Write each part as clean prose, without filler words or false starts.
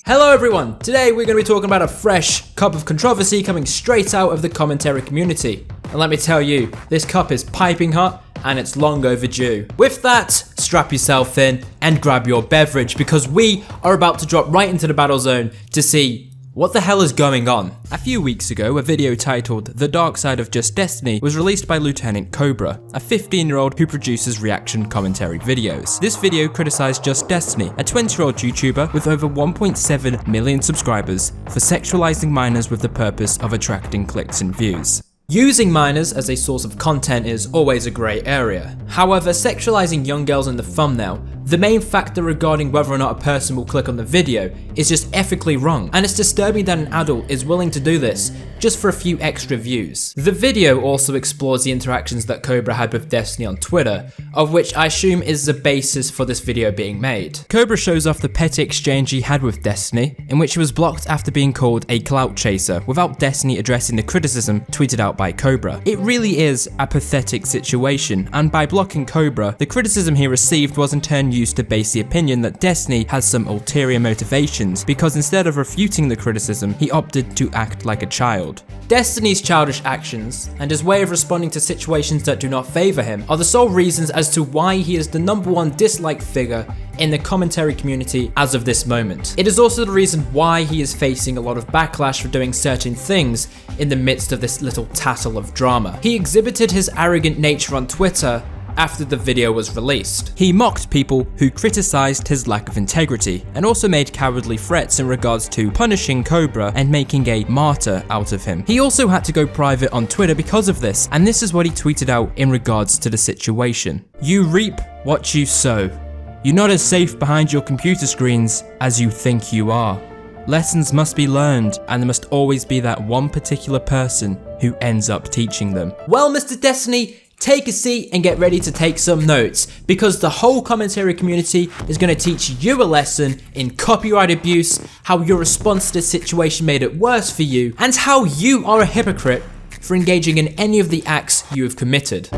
Hello everyone, today we're going to be talking about a fresh cup of controversy coming straight out of the commentary community. And let me tell you, this cup is piping hot and it's long overdue. With that, strap yourself in and grab your beverage because we are about to drop right into the battle zone to see what the hell is going on? A few weeks ago, a video titled The Dark Side of JustDestiny was released by Lieutenant Cobra, a 15-year-old who produces reaction commentary videos. This video criticized JustDestiny, a 20-year-old YouTuber with over 1.7 million subscribers, for sexualizing minors with the purpose of attracting clicks and views. Using minors as a source of content is always a grey area. However, sexualizing young girls in the thumbnail, the main factor regarding whether or not a person will click on the video, is just ethically wrong, and it's disturbing that an adult is willing to do this just for a few extra views. The video also explores the interactions that Cobra had with Destiny on Twitter, of which I assume is the basis for this video being made. Cobra shows off the petty exchange he had with Destiny, in which he was blocked after being called a clout chaser, without Destiny addressing the criticism tweeted out by Cobra. It really is a pathetic situation, and by blocking Cobra, the criticism he received was in turn used to base the opinion that Destiny has some ulterior motivations, because instead of refuting the criticism, he opted to act like a child. Destiny's childish actions, and his way of responding to situations that do not favour him, are the sole reasons as to why he is the #1 disliked figure in the commentary community as of this moment. It is also the reason why he is facing a lot of backlash for doing certain things in the midst of this little tassel of drama. He exhibited his arrogant nature on Twitter after the video was released. He mocked people who criticized his lack of integrity, and also made cowardly threats in regards to punishing Cobra and making a martyr out of him. He also had to go private on Twitter because of this, and this is what he tweeted out in regards to the situation. "You reap what you sow. You're not as safe behind your computer screens as you think you are. Lessons must be learned, and there must always be that one particular person who ends up teaching them." Well, Mr. Destiny, take a seat and get ready to take some notes, because the whole commentary community is going to teach you a lesson in copyright abuse, how your response to this situation made it worse for you, and how you are a hypocrite for engaging in any of the acts you have committed.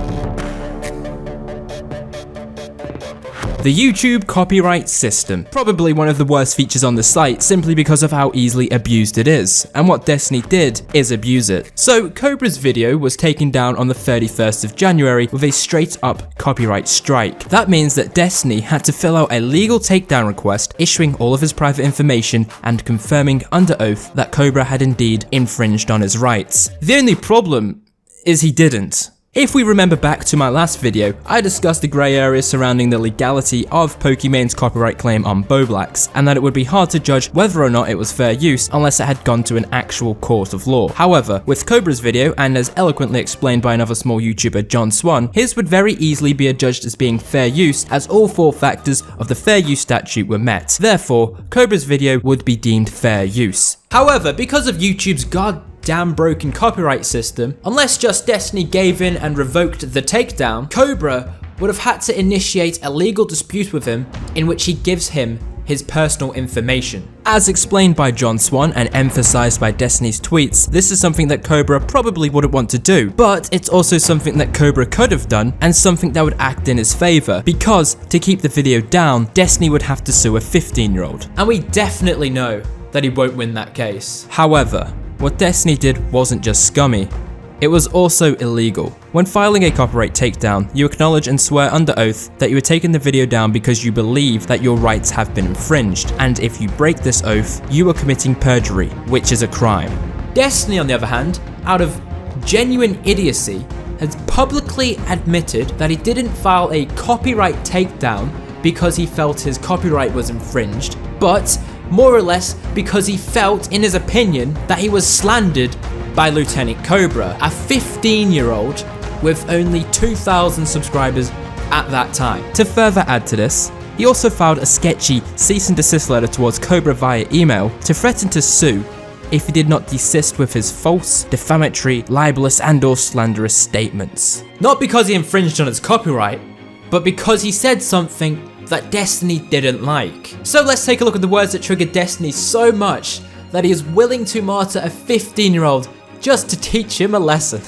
The YouTube copyright system. Probably one of the worst features on the site, simply because of how easily abused it is, and what Destiny did is abuse it. So Cobra's video was taken down on the 31st of January with a straight up copyright strike. That means that Destiny had to fill out a legal takedown request, issuing all of his private information and confirming under oath that Cobra had indeed infringed on his rights. The only problem is he didn't. If we remember back to my last video, I discussed the grey areas surrounding the legality of Pokémon's copyright claim on Boblax, and that it would be hard to judge whether or not it was fair use unless it had gone to an actual court of law. However, with Cobra's video, and as eloquently explained by another small YouTuber, John Swan, his would very easily be adjudged as being fair use, as all 4 factors of the fair use statute were met. Therefore, Cobra's video would be deemed fair use. However, because of YouTube's goddamn broken copyright system, unless JustDestiny gave in and revoked the takedown, Cobra would have had to initiate a legal dispute with him in which he gives him his personal information. As explained by John Swan and emphasized by Destiny's tweets, this is something that Cobra probably wouldn't want to do, but it's also something that Cobra could have done, and something that would act in his favor, because to keep the video down, Destiny would have to sue a 15-year-old. And we definitely know that he won't win that case. However, what Destiny did wasn't just scummy, it was also illegal. When filing a copyright takedown, you acknowledge and swear under oath that you are taking the video down because you believe that your rights have been infringed, and if you break this oath, you are committing perjury, which is a crime. Destiny, on the other hand, out of genuine idiocy, has publicly admitted that he didn't file a copyright takedown because he felt his copyright was infringed, but more or less because he felt, in his opinion, that he was slandered by Lieutenant Cobra, a 15-year-old with only 2,000 subscribers at that time. To further add to this, he also filed a sketchy cease and desist letter towards Cobra via email to threaten to sue if he did not desist with his false, defamatory, libelous and/or slanderous statements. Not because he infringed on his copyright, but because he said something that Destiny didn't like. So let's take a look at the words that triggered Destiny so much that he is willing to martyr a 15-year-old just to teach him a lesson.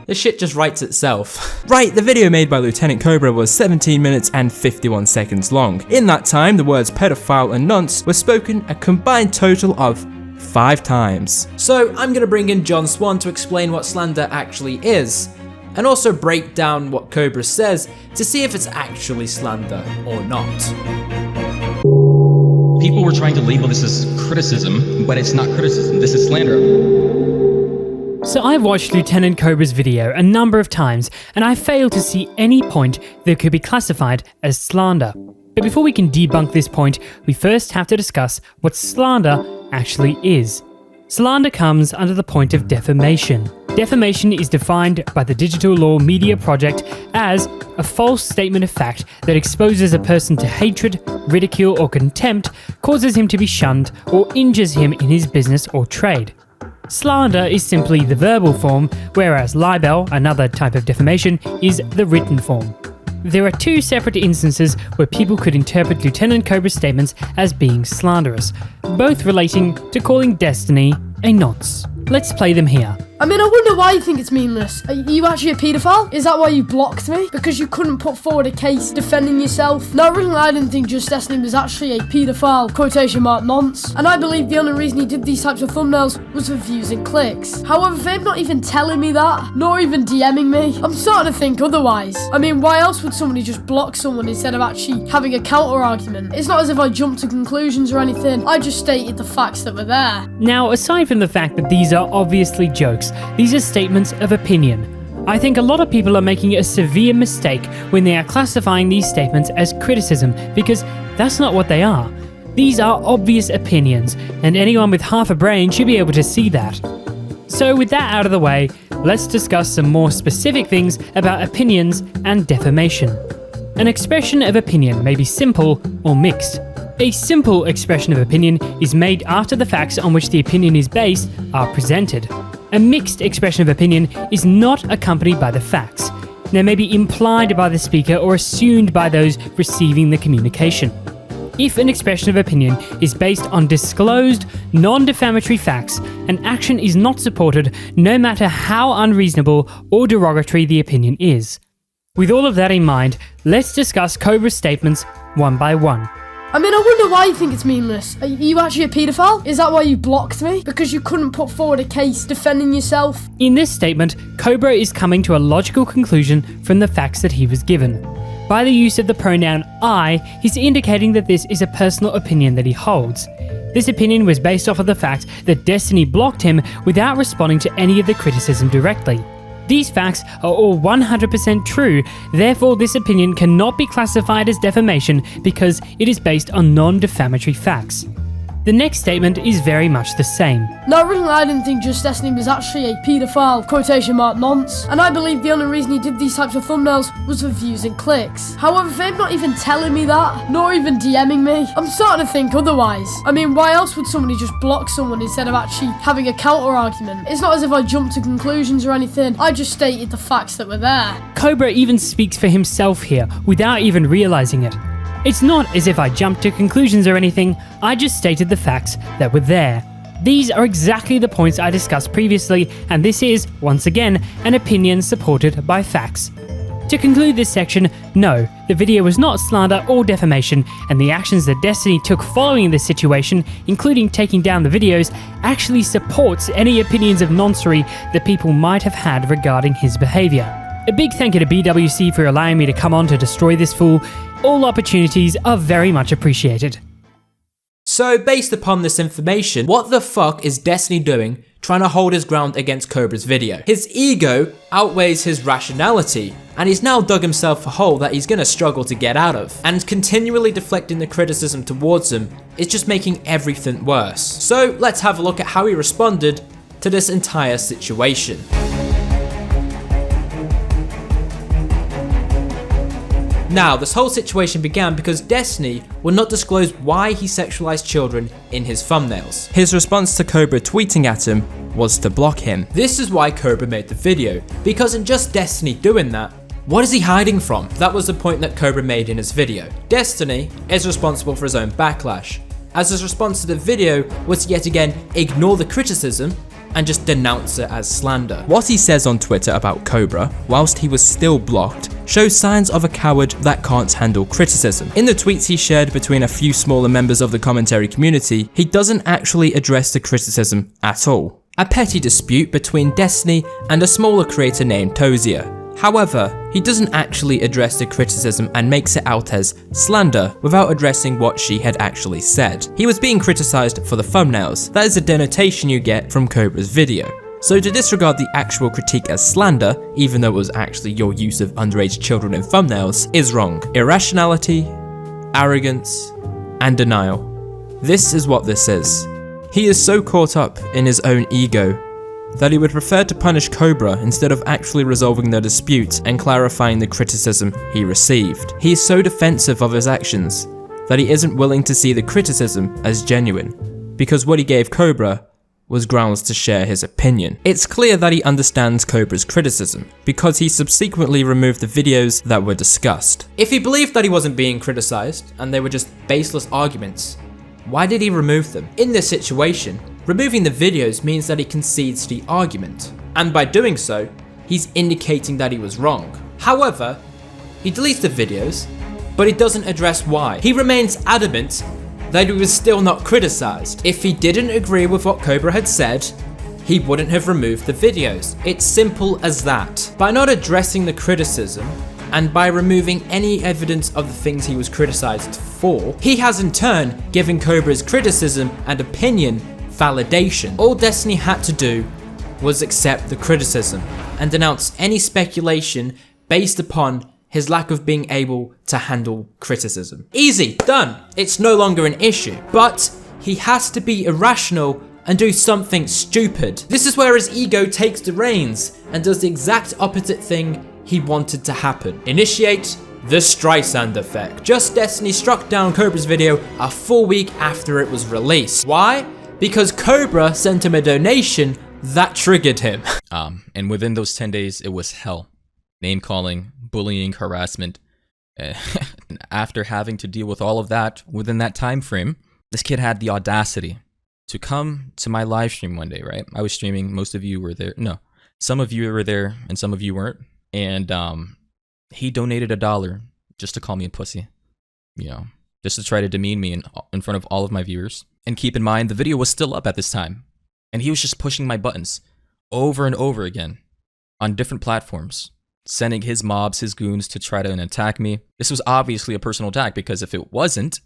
the shit just writes itself. Right, the video made by Lieutenant Cobra was 17 minutes and 51 seconds long. In that time, the words pedophile and nonce were spoken a combined total of 5 times. So I'm gonna bring in John Swan to explain what slander actually is, and also break down what Cobra says to see if it's actually slander or not. People were trying to label this as criticism, but it's not criticism, this is slander. So I've watched Lieutenant Cobra's video a number of times, and I failed to see any point that could be classified as slander. But before we can debunk this point, we first have to discuss what slander actually is. Slander comes under the point of defamation. Defamation is defined by the Digital Law Media Project as a false statement of fact that exposes a person to hatred, ridicule, or contempt, causes him to be shunned, or injures him in his business or trade. Slander is simply the verbal form, whereas libel, another type of defamation, is the written form. There are 2 separate instances where people could interpret Lieutenant Cobra's statements as being slanderous, both relating to calling Destiny a nonce. Let's play them here. I mean, I wonder why you think it's meaningless. Are you actually a paedophile? Is that why you blocked me? Because you couldn't put forward a case defending yourself? No, originally I didn't think JustDestiny was actually a paedophile, quotation mark, nonce. And I believe the only reason he did these types of thumbnails was for views and clicks. However, for him not even telling me that, nor even DMing me, I'm starting to think otherwise. I mean, why else would somebody just block someone instead of actually having a counter argument? It's not as if I jumped to conclusions or anything. I just stated the facts that were there. Now, aside from the fact that these are obviously jokes, these are statements of opinion. I think a lot of people are making a severe mistake when they are classifying these statements as criticism, because that's not what they are. These are obvious opinions, and anyone with half a brain should be able to see that. So with that out of the way, let's discuss some more specific things about opinions and defamation. An expression of opinion may be simple or mixed. A simple expression of opinion is made after the facts on which the opinion is based are presented. A mixed expression of opinion is not accompanied by the facts. They may be implied by the speaker or assumed by those receiving the communication. If an expression of opinion is based on disclosed, non-defamatory facts, an action is not supported no matter how unreasonable or derogatory the opinion is. With all of that in mind, let's discuss Cobra's statements one by one. I mean, I wonder why you think it's meaningless. Are you actually a paedophile? Is that why you blocked me? Because you couldn't put forward a case defending yourself? In this statement, Cobra is coming to a logical conclusion from the facts that he was given. By the use of the pronoun I, he's indicating that this is a personal opinion that he holds. This opinion was based off of the fact that Destiny blocked him without responding to any of the criticism directly. These facts are all 100% true, therefore this opinion cannot be classified as defamation because it is based on non-defamatory facts. The next statement is very much the same. No, originally I didn't think JustDestiny was actually a paedophile, quotation mark, nonce. And I believe the only reason he did these types of thumbnails was for views and clicks. However, for him not even telling me that, nor even DMing me, I'm starting to think otherwise. I mean, why else would somebody just block someone instead of actually having a counter argument? It's not as if I jumped to conclusions or anything. I just stated the facts that were there. Cobra even speaks for himself here without even realizing it. It's not as if I jumped to conclusions or anything, I just stated the facts that were there. These are exactly the points I discussed previously, and this is, once again, an opinion supported by facts. To conclude this section, no, the video was not slander or defamation, and the actions that Destiny took following this situation, including taking down the videos, actually supports any opinions of noncery that people might have had regarding his behaviour. A big thank you to BWC for allowing me to come on to destroy this fool. All opportunities are very much appreciated. So based upon this information, what the fuck is Destiny doing trying to hold his ground against Cobra's video? His ego outweighs his rationality, and he's now dug himself a hole that he's gonna struggle to get out of. And continually deflecting the criticism towards him is just making everything worse. So let's have a look at how he responded to this entire situation. Now, this whole situation began because Destiny would not disclose why he sexualized children in his thumbnails. His response to Cobra tweeting at him was to block him. This is why Cobra made the video, because in just Destiny doing that, what is he hiding from? That was the point that Cobra made in his video. Destiny is responsible for his own backlash, as his response to the video was to yet again ignore the criticism and just denounce it as slander. What he says on Twitter about Cobra, whilst he was still blocked, shows signs of a coward that can't handle criticism. In the tweets he shared between a few smaller members of the commentary community, he doesn't actually address the criticism at all. A petty dispute between Destiny and a smaller creator named Tozier. However, he doesn't actually address the criticism and makes it out as slander without addressing what she had actually said. He was being criticized for the thumbnails. That is a denotation you get from Cobra's video. So to disregard the actual critique as slander, even though it was actually your use of underage children in thumbnails, is wrong. Irrationality, arrogance, and denial. This is what this is. He is so caught up in his own ego that he would prefer to punish Cobra instead of actually resolving the dispute and clarifying the criticism he received. He is so defensive of his actions that he isn't willing to see the criticism as genuine, because what he gave Cobra was grounds to share his opinion. It's clear that he understands Cobra's criticism, because he subsequently removed the videos that were discussed. If he believed that he wasn't being criticized, and they were just baseless arguments, why did he remove them? In this situation, removing the videos means that he concedes the argument, and by doing so, he's indicating that he was wrong. However, he deletes the videos, but he doesn't address why. He remains adamant that he was still not criticized. If he didn't agree with what Cobra had said, he wouldn't have removed the videos. It's simple as that. By not addressing the criticism, and by removing any evidence of the things he was criticized for, he has in turn given Cobra's criticism and opinion validation. All Destiny had to do was accept the criticism and denounce any speculation based upon his lack of being able to handle criticism. Easy, done. It's no longer an issue, but he has to be irrational and do something stupid. This is where his ego takes the reins and does the exact opposite thing he wanted to happen. Initiate the Streisand effect. JustDestiny struck down Cobra's video a full week after it was released. Why? Because Cobra sent him a donation that triggered him. And within those 10 days, it was hell. Name calling, bullying, harassment. After having to deal with all of that within that time frame, this kid had the audacity to come to my live stream one day, right? I was streaming, most of you were there. No, some of you were there and some of you weren't. And he donated $1 just to call me a pussy, you know, just to try to demean me in front of all of my viewers. And keep in mind, the video was still up at this time, and he was just pushing my buttons over and over again on different platforms, sending his mobs, his goons to try to attack me. This was obviously a personal attack, because if it wasn't,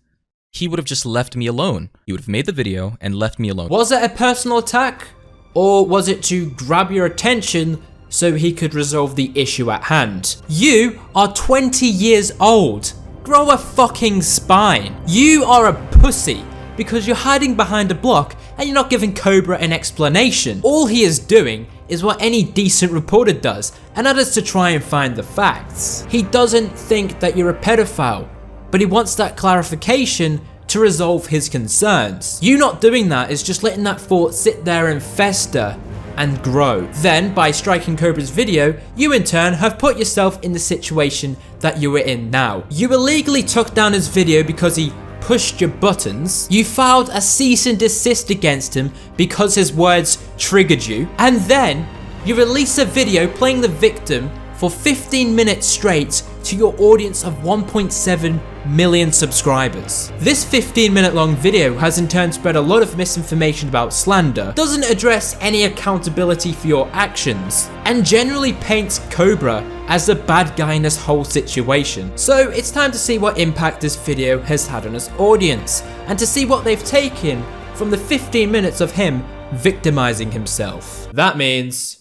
he would have just left me alone. He would have made the video and left me alone. Was it a personal attack, or was it to grab your attention so he could resolve the issue at hand? You are 20 years old. Grow a fucking spine. You are a pussy because you're hiding behind a block and you're not giving Cobra an explanation. All he is doing is what any decent reporter does, and that is to try and find the facts. He doesn't think that you're a pedophile, but he wants that clarification to resolve his concerns. You not doing that is just letting that thought sit there and fester and grow. Then, by striking Cobra's video, you in turn have put yourself in the situation that you are in now. You illegally took down his video because he pushed your buttons. You filed a cease and desist against him because his words triggered you. And then, you release a video playing the victim for 15 minutes straight to your audience of 1.7 million subscribers. This 15-minute long video has in turn spread a lot of misinformation about slander, doesn't address any accountability for your actions, and generally paints Cobra as the bad guy in this whole situation. So it's time to see what impact this video has had on his audience, and to see what they've taken from the 15 minutes of him victimizing himself. That means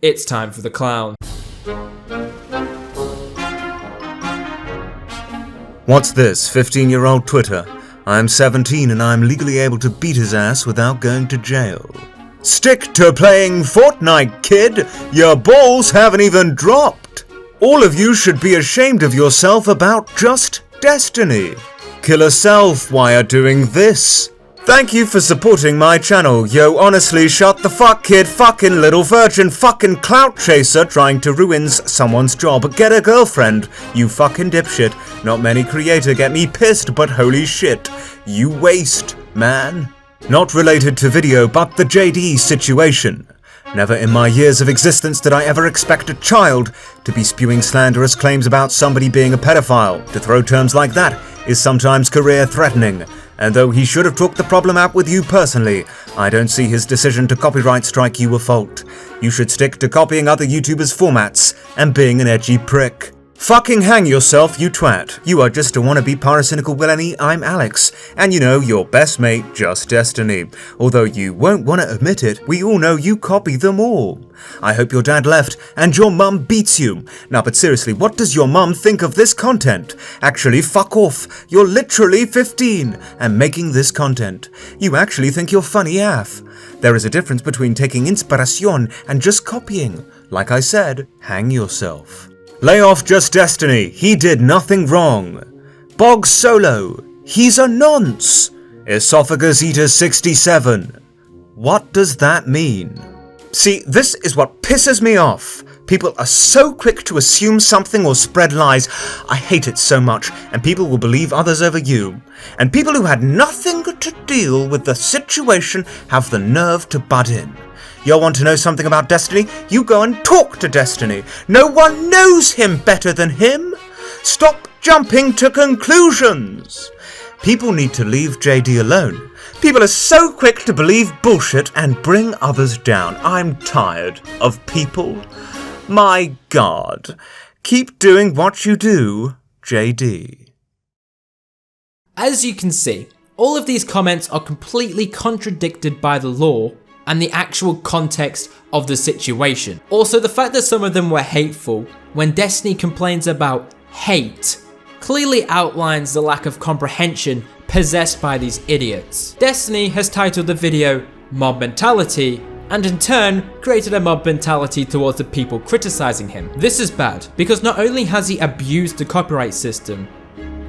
it's time for the clown. What's this, 15-year-old Twitter? I'm 17 and I'm legally able to beat his ass without going to jail. Stick to playing Fortnite, kid! Your balls haven't even dropped! All of you should be ashamed of yourself about JustDestiny. Kill a self while doing this. Thank you for supporting my channel, yo. Honestly, shut the fuck, kid. Fucking little virgin, fucking clout chaser trying to ruin someone's job. Get a girlfriend, you fucking dipshit. Not many creator get me pissed, but holy shit, you waste, man. Not related to video, but the JD situation. Never in my years of existence did I ever expect a child to be spewing slanderous claims about somebody being a pedophile. To throw terms like that is sometimes career-threatening, and though he should have talked the problem out with you personally, I don't see his decision to copyright strike you a fault. You should stick to copying other YouTubers' formats and being an edgy prick. Fucking hang yourself, you twat. You are just a wannabe paracynical villainy. I'm Alex, and you know your best mate, JustDestiny. Although you won't want to admit it, we all know you copy them all. I hope your dad left and your mum beats you. Now but seriously, what does your mum think of this content? Actually, fuck off. You're literally 15 and making this content. You actually think you're funny AF. There is a difference between taking inspiration and just copying. Like I said, hang yourself. Lay off JustDestiny, he did nothing wrong. Bog Solo, he's a nonce. Esophagus Eater 67. What does that mean? See, this is what pisses me off. People are so quick to assume something or spread lies. I hate it so much, and people will believe others over you. And people who had nothing to deal with the situation have the nerve to butt in. You want to know something about Destiny? You go and talk to Destiny. No one knows him better than him. Stop jumping to conclusions. People need to leave JD alone. People are so quick to believe bullshit and bring others down. I'm tired of people. My God. Keep doing what you do, JD. As you can see, all of these comments are completely contradicted by the law and the actual context of the situation. Also, the fact that some of them were hateful when Destiny complains about hate clearly outlines the lack of comprehension possessed by these idiots. Destiny has titled the video Mob Mentality and in turn created a mob mentality towards the people criticizing him. This is bad because not only has he abused the copyright system,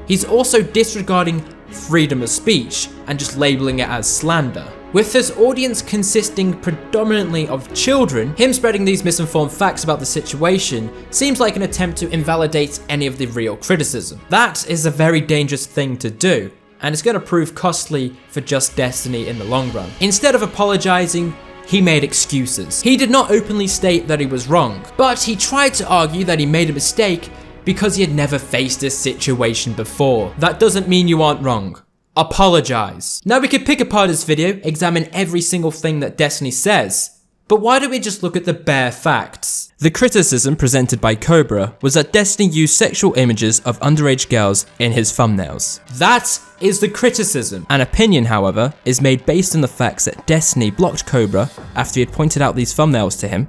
he's also disregarding freedom of speech and just labeling it as slander. With his audience consisting predominantly of children, him spreading these misinformed facts about the situation seems like an attempt to invalidate any of the real criticism. That is a very dangerous thing to do, and it's going to prove costly for JustDestiny in the long run. Instead of apologizing, he made excuses. He did not openly state that he was wrong, but he tried to argue that he made a mistake because he had never faced this situation before. That doesn't mean you aren't wrong. Apologize. Now we could pick apart this video, examine every single thing that Destiny says, but why don't we just look at the bare facts? The criticism presented by Cobra was that Destiny used sexual images of underage girls in his thumbnails. That is the criticism. An opinion, however, is made based on the facts that Destiny blocked Cobra after he had pointed out these thumbnails to him,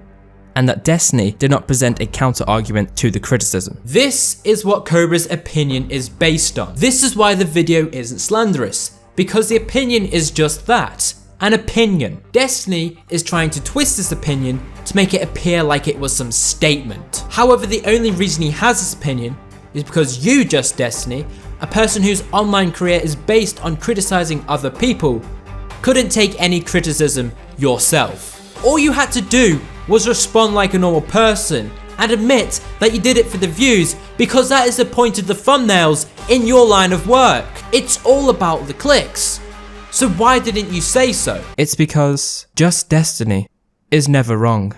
and that Destiny did not present a counter-argument to the criticism. This is what Cobra's opinion is based on. This is why the video isn't slanderous, because the opinion is just that, an opinion. Destiny is trying to twist this opinion to make it appear like it was some statement. However, the only reason he has this opinion is because you, JustDestiny, a person whose online career is based on criticizing other people, couldn't take any criticism yourself. All you had to do was respond like a normal person and admit that you did it for the views, because that is the point of the thumbnails in your line of work. It's all about the clicks. So why didn't you say so? It's because JustDestiny is never wrong.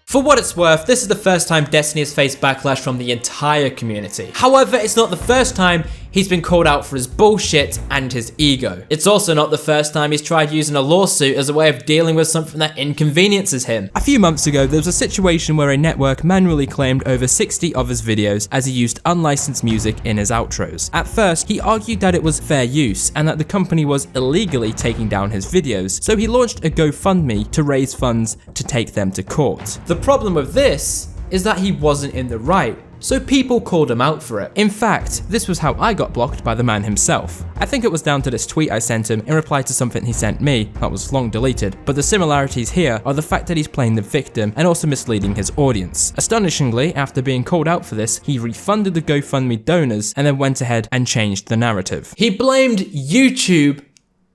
For what it's worth, this is the first time Destiny has faced backlash from the entire community. However, it's not the first time he's been called out for his bullshit and his ego. It's also not the first time he's tried using a lawsuit as a way of dealing with something that inconveniences him. A few months ago, there was a situation where a network manually claimed over 60 of his videos as he used unlicensed music in his outros. At first, he argued that it was fair use and that the company was illegally taking down his videos, so he launched a GoFundMe to raise funds to take them to court. The problem with this is that he wasn't in the right, so people called him out for it. In fact, this was how I got blocked by the man himself. I think it was down to this tweet I sent him in reply to something he sent me that was long deleted, but the similarities here are the fact that he's playing the victim and also misleading his audience. Astonishingly, after being called out for this, he refunded the GoFundMe donors and then went ahead and changed the narrative. He blamed YouTube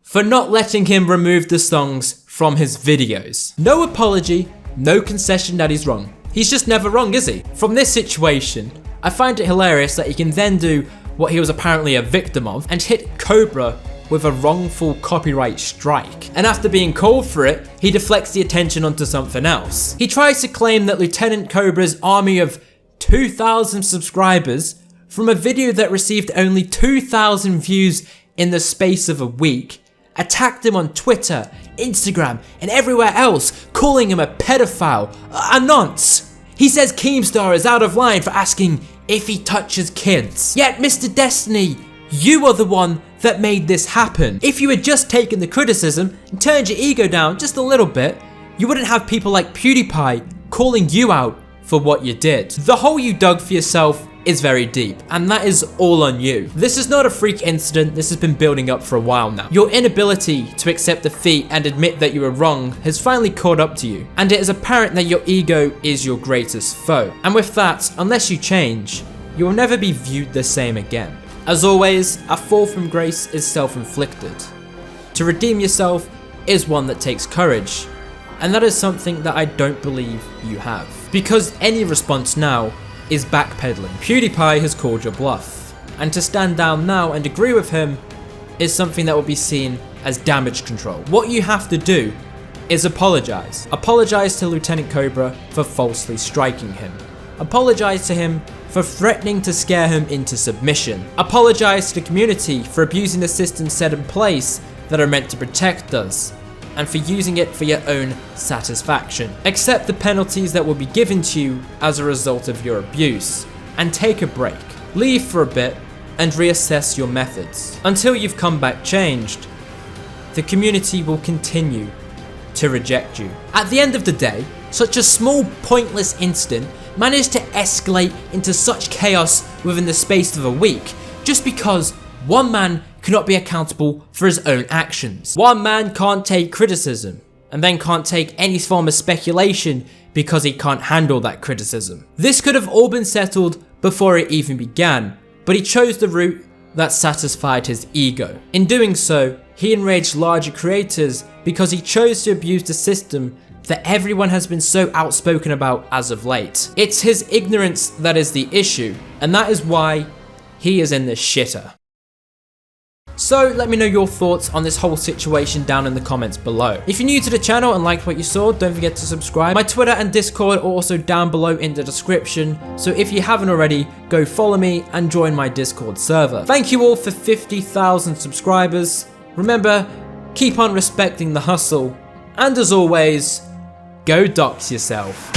for not letting him remove the songs from his videos. No apology, no concession that he's wrong. He's just never wrong, is he? From this situation, I find it hilarious that he can then do what he was apparently a victim of and hit Cobra with a wrongful copyright strike. And after being called for it, he deflects the attention onto something else. He tries to claim that Lieutenant Cobra's army of 2,000 subscribers from a video that received only 2,000 views in the space of a week attacked him on Twitter, Instagram, and everywhere else, calling him a pedophile, a nonce. He says Keemstar is out of line for asking if he touches kids. Yet, Mr. Destiny, you are the one that made this happen. If you had just taken the criticism and turned your ego down just a little bit, you wouldn't have people like PewDiePie calling you out for what you did. The hole you dug for yourself is very deep, and that is all on you. This is not a freak incident, this has been building up for a while now. Your inability to accept defeat and admit that you were wrong has finally caught up to you, and it is apparent that your ego is your greatest foe. And with that, unless you change, you will never be viewed the same again. As always, a fall from grace is self-inflicted. To redeem yourself is one that takes courage, and that is something that I don't believe you have. Because any response now is backpedaling. PewDiePie has called your bluff, and to stand down now and agree with him is something that will be seen as damage control. What you have to do is apologize. Apologize to Lieutenant Cobra for falsely striking him. Apologize to him for threatening to scare him into submission. Apologize to the community for abusing the systems set in place that are meant to protect us, and for using it for your own satisfaction. Accept the penalties that will be given to you as a result of your abuse, and take a break. Leave for a bit and reassess your methods. Until you've come back changed, the community will continue to reject you. At the end of the day, such a small pointless incident managed to escalate into such chaos within the space of a week just because one man cannot be accountable for his own actions. One man can't take criticism and then can't take any form of speculation because he can't handle that criticism. This could have all been settled before it even began, but he chose the route that satisfied his ego. In doing so, he enraged larger creators because he chose to abuse the system that everyone has been so outspoken about as of late. It's his ignorance that is the issue, and that is why he is in this shitter. So let me know your thoughts on this whole situation down in the comments below. If you're new to the channel and liked what you saw, don't forget to subscribe. My Twitter and Discord are also down below in the description, so if you haven't already, go follow me and join my Discord server. Thank you all for 50,000 subscribers. Remember, keep on respecting the hustle, and as always, go dox yourself.